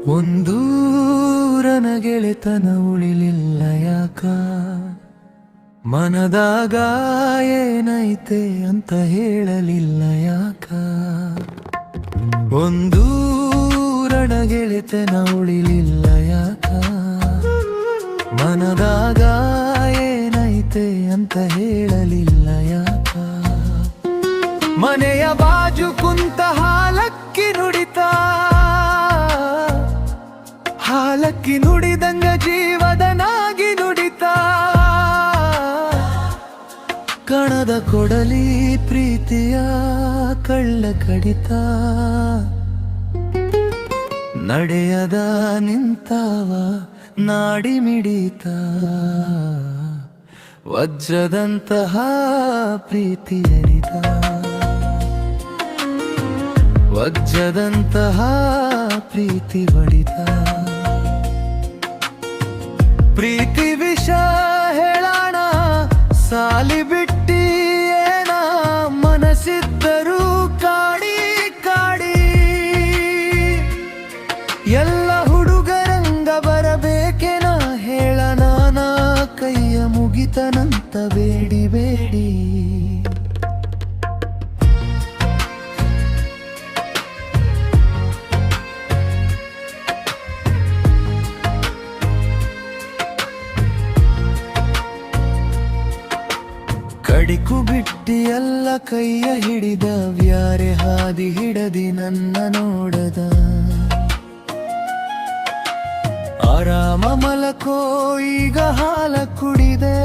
ಒಂದೂರನ ಗೆಳೆತನ ಉಳಿಲಿಲ್ಲ ಯಾಕ, ಮನದಾಗ ಏನೈತೆ ಅಂತ ಹೇಳಲಿಲ್ಲ ಯಾಕ. ಒಂದೂರನ ಗೆಳೆತನ ಉಳಿಲಿಲ್ಲ ಯಾಕ, ಮನದಾಗ ಏನೈತೆ ಅಂತ ಹೇಳಲಿಲ್ಲ ಯಾಕ. ಮನೆಯ ಬಾಜು ಕುಂತ ಹಾಲಕ್ಕಿ ನುಡಿತಾ, ಹಾಲಕ್ಕಿ ನುಡಿದಂಗ ಜೀವದನಾಗಿ ನುಡಿತಾ. ಕಣದ ಕೊಡಲಿ ಪ್ರೀತಿಯ ಕಳ್ಳ ಕಡಿತ, ನಡೆಯದ ನಿಂತಾವ ನಾಡಿ ಮಿಡಿತ. ವಜ್ರದಂತಹ ಪ್ರೀತಿ ಎರಿತ, ವಜ್ರದಂತಹ ಪ್ರೀತಿ ಬಡಿತ. ಪ್ರೀತಿ ವಿಷ ಹೇಳೋಣ ಸಾಲಿ ಬಿಟ್ಟಿ ಏನ, ಮನಸ್ಸಿದ್ದರೂ ಕಾಡಿ ಕಾಡಿ. ಎಲ್ಲ ಹುಡುಗರಂಗ ಬರಬೇಕೆನ ಹೇಳನ, ಕೈಯ ಮುಗಿತನಂತ ಬೇಡಿ ಬೇಡಿ. ಕಡಿಕು ಬಿಟ್ಟಿ ಎಲ್ಲ ಕೈಯ ಹಿಡಿದ, ವ್ಯಾರೆ ಹಾದಿ ಹಿಡದಿ ನನ್ನ ನೋಡದ. ಆರಾಮ ಮಲಕೋ ಈಗ ಹಾಲ ಕುಡಿದೆ,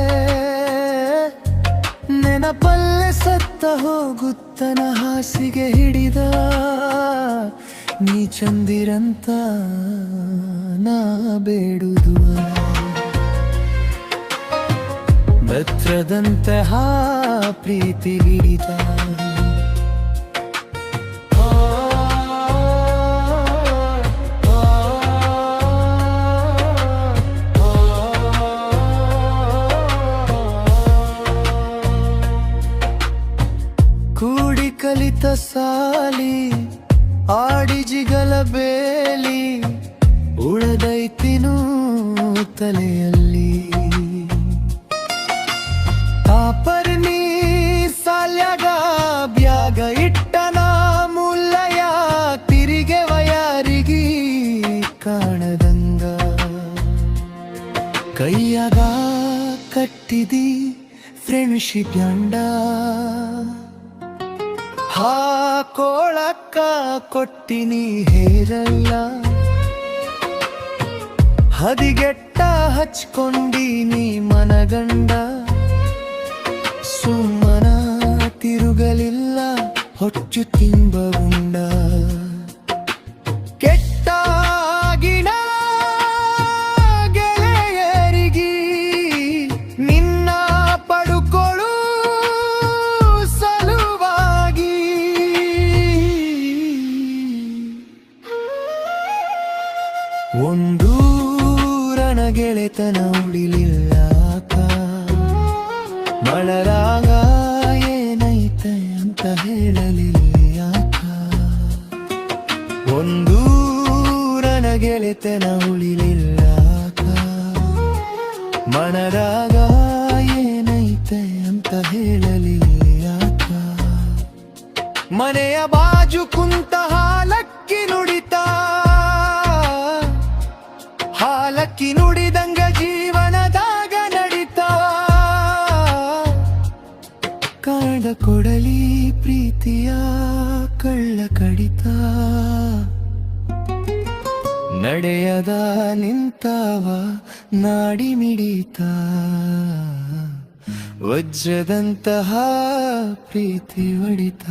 ನೆನಪಲ್ಲೆ ಸತ್ತ ಹೋಗುತ್ತನ ಹಾಸಿಗೆ ಹಿಡಿದ. ನೀ ಚಂದಿರಂತ ನಾ ಬೇಡುದು, ಮಿತ್ರದಂತಹ ಪ್ರೀತಿ ಹಿಡಿತ. ಕೂಡಿ ಕಲಿತ ಸಾಲಿ ಆಡಿ ಜಿಗಲ ಬೇಲಿ, ಉಳದೈತಿನೂ ತಲೆಯಲ್ಲಿ. ಆಪರ್ನಿ ಸಾಲ್ಯಾಗ ಬ್ಯಾಗ ಇಟ್ಟನ ಮುಲ್ಲಯ, ತಿರಿಗೆ ವಯಾರಿಗಿ ಕಾಣದಂಗ. ಕೈಯಾಗ ಕಟ್ಟಿದಿ ಫ್ರೆಂಡ್ಶಿಪ್ ಅಂಡ, ಹಾಕೋಳಕ್ಕ ಕೊಟ್ಟಿನಿ ಹೇರಲ್ಲ. ಹದಿಗೆಟ್ಟ ಹಚ್ಕೊಂಡೀನಿ ಮನಗಂಡ, ಸುಮ್ಮನ ತಿರುಗಲಿಲ್ಲ ಹೊಚ್ಚು ತಿಂಬ ಉಂಡ. ಕೆಟ್ಟಾಗಿನ ಗೆಳೆಯರಿಗಿ ನಿನ್ನ ಪಡುಕೊಳು ಸಲುವಾಗಿ. ಒಂದೂರನ ಗೆಳೆತನ ಉಳಿಲಿಲ್ಲ, ಮಳರಾಗ ಏನೈತೆ ಅಂತ ಹೇಳಲಿಲ್ಲ ಯಾಕ. ಒಂದೂರನ ಗೆಳೆತನ ಉಳಿಲಿಲ್ಲ, ಮನರಾಗ ಏನೈತೆ ಅಂತ ಹೇಳಲಿಲ್ಲ ಯಾಕ. ಮನೆಯ ಬಾಜು ಕುಂತ ಹಾಲಕ್ಕಿ ನುಡಿತಾ, ಹಾಲಕ್ಕಿ ನುಡಿದಂಗ ಜೀವನದಾಗ ನಡಿತಾ. ಕಾಣದ ಕೊಡಲಿ ಪ್ರೀತಿಯ ಕಳ್ಳ ಕಡಿತ, ನಡೆಯದ ನಿಂತಾವ ನಾಡಿ ಮಿಡಿತ. ವಜ್ರದಂತಹ ಪ್ರೀತಿ ಹೊಡಿತ.